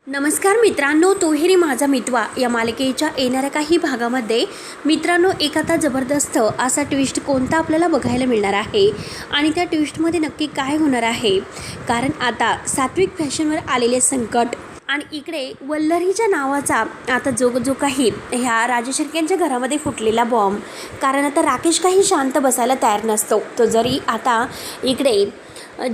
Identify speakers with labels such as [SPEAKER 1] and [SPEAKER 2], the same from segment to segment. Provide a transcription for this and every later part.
[SPEAKER 1] नमस्कार मित्रांनो, तोही माझा मितवा या मालिकेच्या येणाऱ्या काही भागामध्ये मित्रांनो एक आता जबरदस्त असा ट्विस्ट कोणता आपल्याला बघायला मिळणार आहे आणि त्या ट्विस्टमध्ये नक्की काय होणार आहे. कारण आता सात्विक फॅशनवर आलेले संकट आणि इकडे वल्लरीच्या नावाचा आता जो काही ह्या राजशिर्केंच्या घरामध्ये फुटलेला बॉम्ब. कारण आता राकेश काही शांत बसायला तयार नसतो. तो जरी आता इकडे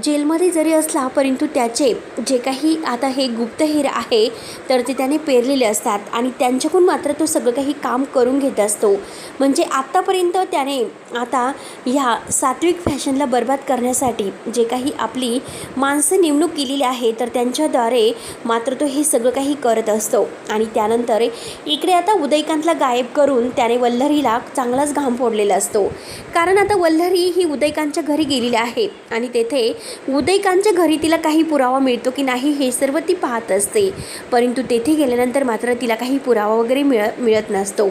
[SPEAKER 1] जेलमध्ये जरी असला परंतु त्याचे जे काही आता हे गुप्तहेर आहे तर ते त्याने पेरलेले असतात आणि त्यांच्याकडून मात्र तो सगळं काही काम करून घेत असतो. म्हणजे आत्तापर्यंत त्याने आता ह्या सात्विक फॅशनला बर्बाद करण्यासाठी जे काही आपली माणसं नेमणूक केलेली आहे तर त्यांच्याद्वारे मात्र तो हे सगळं काही करत असतो. आणि त्यानंतर इकडे आता उदयकांतला गायब करून त्याने वल्लरीला चांगलाच घाम फोडलेला असतो. कारण आता वल्लरी ही उदयकांतच्या घरी गेलेली आहे आणि तेथे उदयकांतच्या घरी तिला काही पुरावा मिळतो की नाही हे सर्व ती पाहत असते. परंतु तेथे गेल्यानंतर मात्र तिला काही पुरावा वगैरे मिळत नसतो.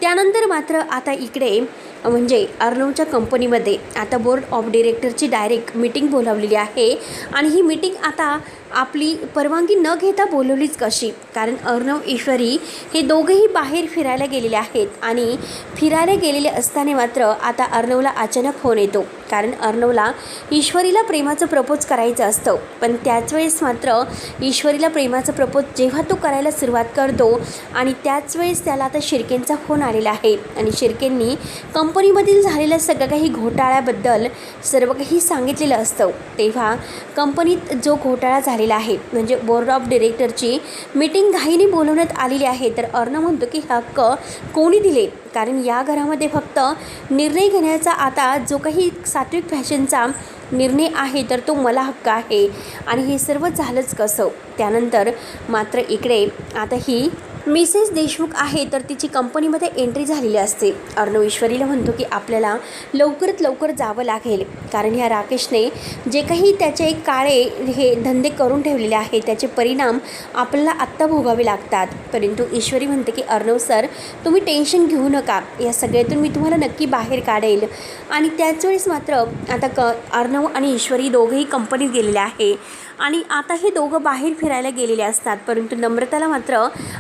[SPEAKER 1] त्यानंतर मात्र आता इकडे म्हणजे अर्णवच्या कंपनीमध्ये आता बोर्ड ऑफ डिरेक्टरची डायरेक्ट मीटिंग बोलावलेली आहे. आणि ही मीटिंग आता आपली परवानगी न घेता बोलवलीच कशी. कारण अर्णव ईश्वरी हे दोघेही बाहेर फिरायला गेलेले आहेत आणि फिरायला गेलेले असताना मात्र आता अर्णवला अचानक फोन येतो. कारण अर्णवला ईश्वरीला प्रेमाचं प्रपोज करायचं असतं. पण त्याच वेळेस मात्र ईश्वरीला प्रेमाचं प्रपोज जेव्हा तो करायला सुरुवात करतो आणि त्याच वेळेस त्याला आता शिर्केंचा फोन आलेला आहे आणि शिर्केंनी कंपनीमधील झालेल्या सगळं काही घोटाळ्याबद्दल सर्व काही सांगितलेलं असतं. तेव्हा कंपनीत जो घोटाळा झालेला आहे म्हणजे बोर्ड ऑफ डिरेक्टरची मीटिंग घाईने बोलवण्यात आलेली आहे. तर अर्णव म्हणतो की हक्क कोणी दिले. कारण या घरामध्ये फक्त निर्णय घेण्याचा आता जो काही सात्विक फॅशनचा निर्णय आहे तर तो मला हक्क आहे. आणि हे सर्व झालंच कसं. त्यानंतर मात्र इकडे आता ही मिसेस देशमुख आहे तर तिची कंपनीमध्ये एंट्री झालेली असते. अर्णव ईश्वरीला म्हणतो की आपल्याला लवकरात लवकर जावं लागेल. कारण ह्या राकेशने जे काही त्याचे काळे हे धंदे करून ठेवलेले आहे त्याचे परिणाम आपल्याला आत्ता भोगावे लागतात. परंतु ईश्वरी म्हणते की अर्णव सर तुम्ही टेन्शन घेऊ नका, या सगळ्यातून मी तुम्हाला नक्की बाहेर काढेल. आणि त्याच वेळेस मात्र आता अर्णव आणि ईश्वरी दोघेही कंपनीत गेलेले आहे आणि आता हे दोघं बाहेर फिरायला गेलेले असतात. परंतु नम्रताला मात्र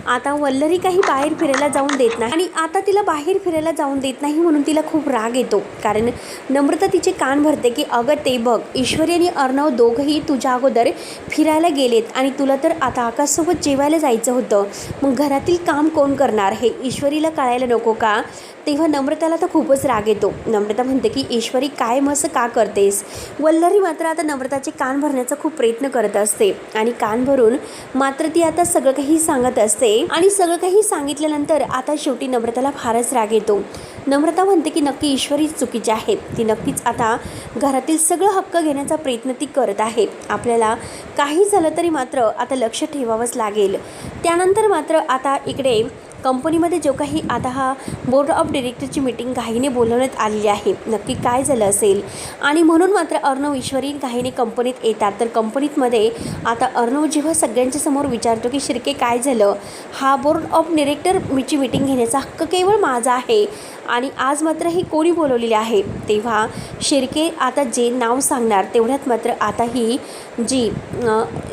[SPEAKER 1] आता वल्लरी काही बाहेर फिरायला जाऊन देत नाही आणि आता तिला बाहेर फिरायला जाऊन देत नाही म्हणून तिला खूप राग येतो. कारण नम्रता तिचे कान भरते की अगं ते बघ ईश्वरी आणि अर्णव दोघंही तुझ्या अगोदर फिरायला गेलेत आणि तुला तर आता आकाशसोबत जेवायला जायचं होतं. मग घरातील काम कोण करणार हे ईश्वरीला कळायला नको का. तेव्हा नम्रताला तर खूपच राग येतो. नम्रता म्हणते की ईश्वरी काय मस्त का करतेस. वल्लरी मात्र आता नम्रताचे कान भरण्याचा खूप प्रयत्न करत असते आणि कान भरून मात्र ती आता सगळं काही सांगत असते. आणि सगळं काही सांगितल्यानंतर आता शेवटी नम्रताला फारच राग येतो. नम्रता म्हणते की नक्की ईश्वरीच चुकीची आहे. ती नक्कीच आता घरातील सगळं हक्क घेण्याचा प्रयत्न ती करत आहे. आपल्याला काही झालं तरी मात्र आता लक्ष ठेवावंच लागेल. त्यानंतर मात्र आता इकडे कंपनीमध्ये जो काही आता हा बोर्ड ऑफ डिरेक्टरची मीटिंग घाईने बोलवण्यात आलेली आहे. नक्की काय झालं असेल आणि म्हणून मात्र अर्णव ईश्वरी घाईने कंपनीत येतात. तर कंपनीमध्ये आता अर्णव जेव्हा सगळ्यांच्या समोर विचारतो की शिर्के काय झालं, हा बोर्ड ऑफ डिरेक्टरची मीटिंग घेण्याचा हक्क केवळ माझा आहे आणि आज मात्र ही कोणी बोलवलेली आहे. तेव्हा शिर्के आता जे नाव सांगणार तेवढ्यात मात्र आता ही जी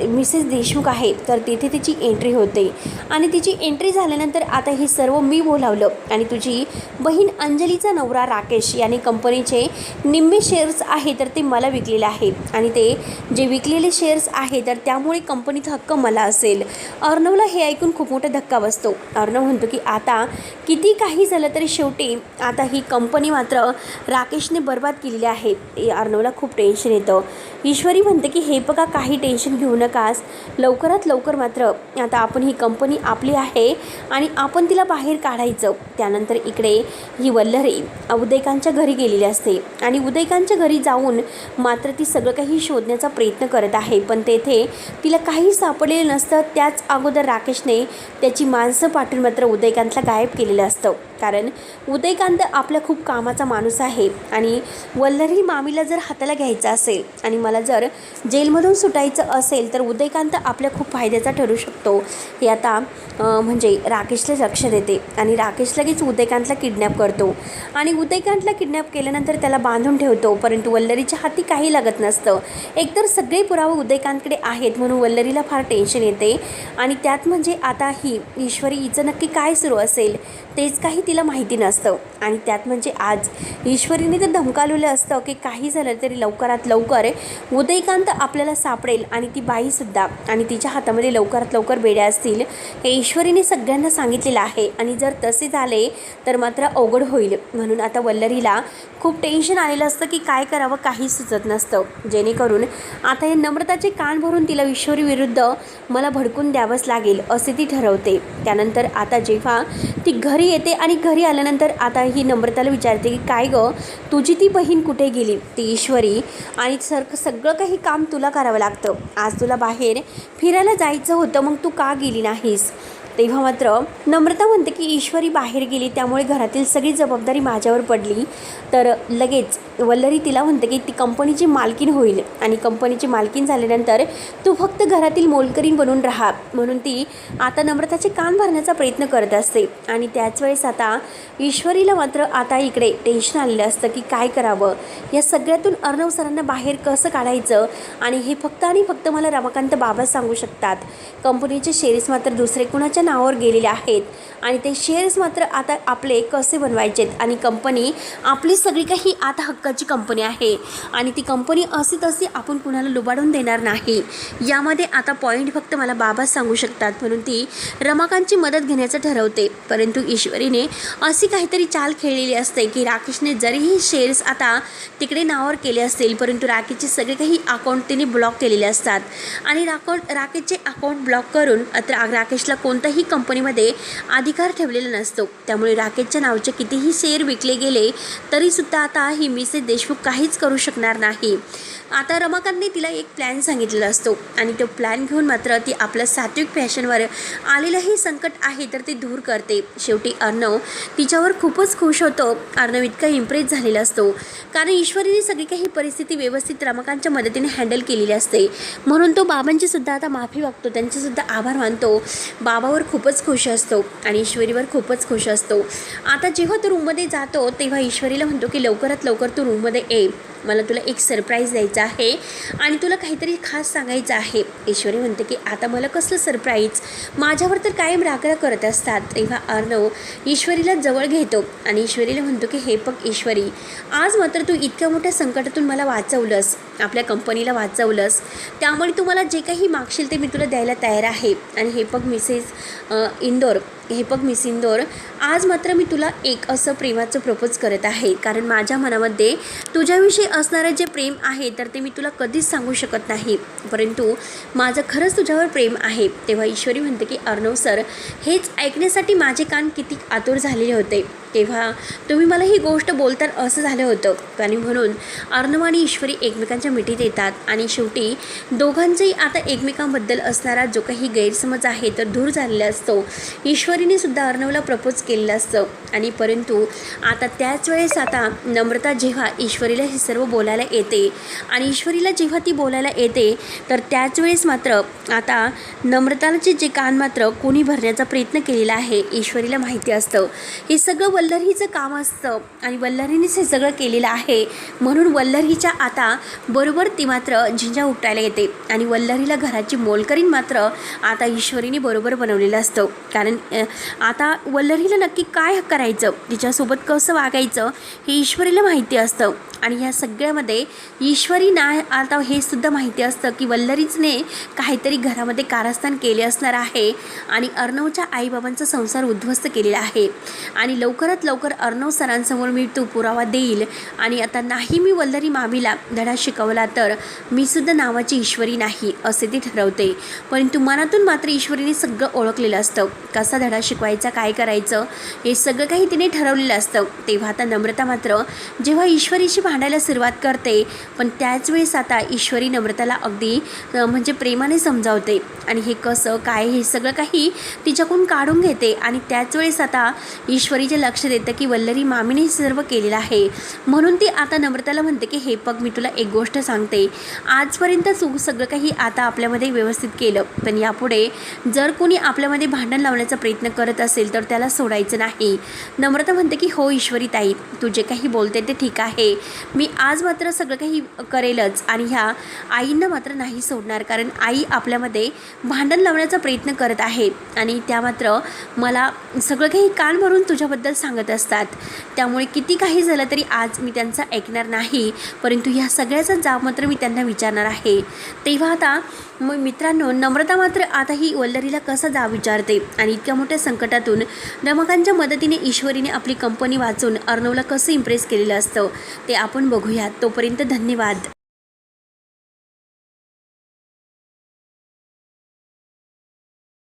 [SPEAKER 1] मिसेस देशमुख आहे तर तिथे तिची एंट्री होते. आणि तिची एंट्री झाल्यानंतर आता हे सर्व मी बोलावलं आणि तुझी बहीण अंजलीचा नवरा राकेश याने कंपनीचे निम्मे शेअर्स आहे तर ते मला विकलेले आहे आणि ते जे विकलेले शेअर्स आहे तर त्यामुळे कंपनीत हक्क मला असेल. अर्णवला हे ऐकून खूप मोठा धक्का बसतो. अर्णव म्हणतो की आता किती काही झालं तरी शेवटी आता ही कंपनी मात्र राकेशने बर्बाद केलेली आहे. अर्णवला खूप टेन्शन येतं. ईश्वरी म्हणते की हे बघा काही टेन्शन घेऊ नकास, लवकरात लवकर मात्र आता आपण ही कंपनी आपली आहे आणि आपण तिला बाहेर काढायचं. त्यानंतर इकडे ही वल्लरी उदयकांतच्या घरी गेलेली असते आणि उदयकांतच्या घरी जाऊन मात्र ती सगळं काही शोधण्याचा प्रयत्न करत आहे. पण तेथे तिला काही सापडलेलं नसतं. त्याच अगोदर राकेशने त्याची माणसं पाठवून मात्र उदयकांतला गायब केलेलं असतं. कारण उदयकांत आपला खूप कामाचा माणूस आहे आणि वल्लरी मामीला जर हाताला घ्यायचं असेल आणि मला जर जेलमधून सुटायचं असेल तर उदयकांत आपल्या खूप फायद्याचा ठरू शकतो हे आता म्हणजे राकेशला लक्ष देते आणि राकेश लगेच उदयकांतला किडनॅप करतो आणि उदयकांतला किडनॅप केल्यानंतर त्याला बांधून ठेवतो. परंतु वल्लरीच्या हाती काही लागत नसतं. एकतर सगळे पुरावे उदयकांतकडे आहेत म्हणून वल्लरीला फार टेन्शन येते आणि त्यात म्हणजे आता ही ईश्वरी हिचं नक्की काय सुरू असेल तेच काही तिला माहिती नसतं. आणि त्यात म्हणजे आज ईश्वरीने तर धमकावलेलं असतं की काही झालं तरी लवकरात लवकर उदयकांत आपल्याला सापडेल आणि ती बाईसुद्धा आणि तिच्या हातामध्ये लवकरात लवकर बेड्या असतील हे ईश्वरीने सगळ्यांना सांगितलेलं आहे. आणि जर तसे झाले तर मात्र अवघड होईल. म्हणून आता वल्लरीला खूप टेन्शन आलेलं असतं की काय करावं काही सुचत नसतं. जेणेकरून आता या नम्रताचे कान भरून तिला ईश्वरी विरुद्ध मला भडकून द्यावंच लागेल असे ती ठरवते. त्यानंतर आता जेव्हा ती घरी येते आणि घरी आल्यानंतर आता ही नम्रताला विचारते की काय गं तुझी ती बहीण कुठे गेली ती ईश्वरी आणि सगळं काही काम तुला करावं लागतं. आज तुला बाहेर फिरायला जायचं होतं मग तू का गेली नाहीस. तेव्हा मात्र नम्रता म्हणते की ईश्वरी बाहेर गेली त्यामुळे घरातील सगळी जबाबदारी माझ्यावर पडली. तर लगेच वल्लरी तिला म्हणते की ती कंपनीची मालकीण होईल आणि कंपनीची मालकीण झाल्यानंतर तू फक्त घरातील मोलकरीण बनून राहा. म्हणून ती आता नम्रताचे कान भरण्याचा प्रयत्न करत असते. आणि त्याच वेळेस आता ईश्वरीला मात्र आता इकडे टेन्शन आलेलं असतं की काय करावं या सगळ्यातून अर्णव सरांना बाहेर कसं काढायचं. आणि हे फक्त आणि फक्त मला रमाकांत बाबा सांगू शकतात. कंपनीचे शेअर्स मात्र दुसरे कुणाच्या नावावर गेलेले आहेत आणि ते शेअर्स मात्र आता आपले कसे बनवायचेत आणि कंपनी आपली सगळी काही आता हक्काची कंपनी आहे आणि ती कंपनी अशी तशी आपण कुणाला लुबाडून देणार नाही. यामध्ये आता पॉईंट फक्त मला बाबा सांगू शकतात. म्हणून ती रमाकांतची मदत घेण्याचं ठरवते. परंतु ईश्वरीने अशी काहीतरी चाल खेळलेली असते की राकेशने जरीही शेअर्स आता तिकडे नावावर केले असतील परंतु राकेशचे सगळे काही अकाउंट तिने ब्लॉक केलेले असतात आणि राकेशचे अकाउंट ब्लॉक करून आता राकेशला कोणत्याही कंपनीमध्ये अधिकार ठेवलेला नसतो. त्यामुळे राकेशच्या नावाचे कितीही शेअर विकले गेले तरीसुद्धा आता ही मिसेस देशमुख काहीच करू शकणार नाही. आता रमाकांतने तिला एक प्लॅन सांगितलेला असतो आणि तो प्लॅन घेऊन मात्र ती आपलं सात्विक फॅशनवर आलेलं हे संकट आहे तर ते दूर करते. शेवटी अर्णव तिच्यावर खूपच खुश होतो. अर्णव इतका इम्प्रेस झालेला असतो कारण ईश्वरीने सगळी काही परिस्थिती व्यवस्थित रमाकांतच्या मदतीने हँडल केलेली असते. म्हणून तो बाबांची सुद्धा आता माफी मागतो, त्यांचेसुद्धा आभार मानतो. बाबावर खूपच खुश असतो आणि ईश्वरीवर खूपच खुश असतो. आता जेव्हा तो रूममध्ये जातो तेव्हा ईश्वरीला म्हणतो की लवकरात लवकर तू रूममध्ये ये, मला तुला एक सरप्राईज द्यायचं आहे आणि तुला काहीतरी खास सांगायचं आहे. ईश्वरी म्हणते की आता मला कसलं सरप्राईज, माझ्यावर तर कायम रागराग करत असतात. तेव्हा अर्णव ईश्वरीला जवळ घेतो आणि ईश्वरीला म्हणतो की हे बघ ईश्वरी, आज मात्र तू इतक्या मोठ्या संकटातून मला वाचवलंस, आपल्या कंपनीला वाचवलंस, त्यामुळे तू मला जे काही मागशील ते मी तुला द्यायला तयार आहे. आणि हे बघ मिस इंदोर, आज मात्र मी तुला एक असं प्रेमाचं प्रपोज करत आहे कारण माझ्या मनामध्ये तुझ्याविषयी असणारं जे प्रेम आहे तर ते मी तुला कधीच सांगू शकत नाही, परंतु माझं खरंच तुझ्यावर प्रेम आहे. तेव्हा ईश्वरी म्हणते की अर्णव सर, हेच ऐकण्यासाठी माझे कान किती आतुर झालेले होते. तेव्हा तुम्ही मला ही गोष्ट बोलताना असं झालं होतं आणि म्हणून अर्णव आणि ईश्वरी एकमेकांच्या मिठीत येतात आणि शेवटी दोघांचंही आता एकमेकांबद्दल असणारा जो काही गैरसमज आहे तर दूर झालेला असतो. ईश्वरीने सुद्धा अर्णवला प्रपोज केलेलं असतं आणि परंतु आता त्याच वेळेस आता नम्रता जेव्हा ईश्वरीला हे सर्व बोलायला येते आणि ईश्वरीला जेव्हा ती बोलायला येते तर त्याच वेळेस मात्र आता नम्रताचे जे कान मात्र कोणी भरण्याचा प्रयत्न केलेला आहे ईश्वरीला माहिती असतं. हे सगळं वल्लरीचं काम असतं आणि वल्लरीनेच हे सगळं केलेलं आहे. म्हणून वल्लरीच्या आता बरोबर ती मात्र झिंजा उपटायला येते आणि वल्लरीला घराची मोलकरीण मात्र आता ईश्वरीने बरोबर बनवलेलं असतं. कारण आता वल्लरीला नक्की काय करायचं, तिच्यासोबत कसं वागायचं हे ईश्वरीला माहिती असतं. आणि या सगळ्यामध्ये ईश्वरीना आता हे सुद्धा माहिती असतं की वल्लरीचने काहीतरी घरामध्ये कारस्थान केले असणार आहे आणि अर्णवच्या आईबाबांचा संसार उद्ध्वस्त केलेला आहे आणि लवकरात लवकर अर्णव सरांसमोर मी तो पुरावा देईल आणि आता नाही मी वल्लरी मामीला धडा शिकवला तर मी सुद्धा नावाची ईश्वरी नाही असे ती ठरवते. परंतु मनातून मात्र ईश्वरीने सगळं ओळखलेलं असतं, कसा धडा शिकवायचा, काय करायचं हे सगळं काही तिने ठरवलेलं असतं. तेव्हा आता नम्रता मात्र जेव्हा ईश्वरीशी भांडायला सुरुवात करते पण त्याच वेळेस आता ईश्वरी नम्रताला अगदी म्हणजे प्रेमाने समजावते आणि हे कसं काय हे सगळं काही तिच्याकडून काढून घेते आणि त्याच वेळेस आता ईश्वरीच्या लक्ष देतं की वल्लरी मामीने हे सर्व केलेलं आहे. म्हणून ती आता नम्रताला म्हणते की हे बघ, मी तुला एक गोष्ट सांगते, आजपर्यंत सगळं काही आता आपल्यामध्ये व्यवस्थित केलं, पण यापुढे जर कोणी आपल्यामध्ये भांडण लावण्याचा प्रयत्न करत असेल तर त्याला सोडायचं नाही. नम्रता म्हणते की हो ईश्वरी ताई, तू जे काही बोलते ते ठीक आहे, मी आज मात्र सगळं काही करेलच आणि ह्या आईंना मात्र नाही सोडणार, कारण आई आपल्यामध्ये भांडण लावण्याचा प्रयत्न करत आहे आणि त्या मात्र मला सगळं काही कान भरून तुझ्याबद्दल सांगत असतात. त्यामुळे किती काही झालं तरी आज मी त्यांचं ऐकणार नाही, परंतु ह्या सगळ्याचा जाब मात्र मी त्यांना विचारणार आहे. तेव्हा आता मग मित्रांनो, नम्रता मात्र आता ही वल्लरीला कसा जाब विचारते आणि इतक्या मोठ्या संकटातून रमाकांतच्या मदतीने ईश्वरीने आपली कंपनी वाचून अर्णवला कसं इम्प्रेस केलेलं असतं ते आपण बघूयात. तोपर्यंत धन्यवाद.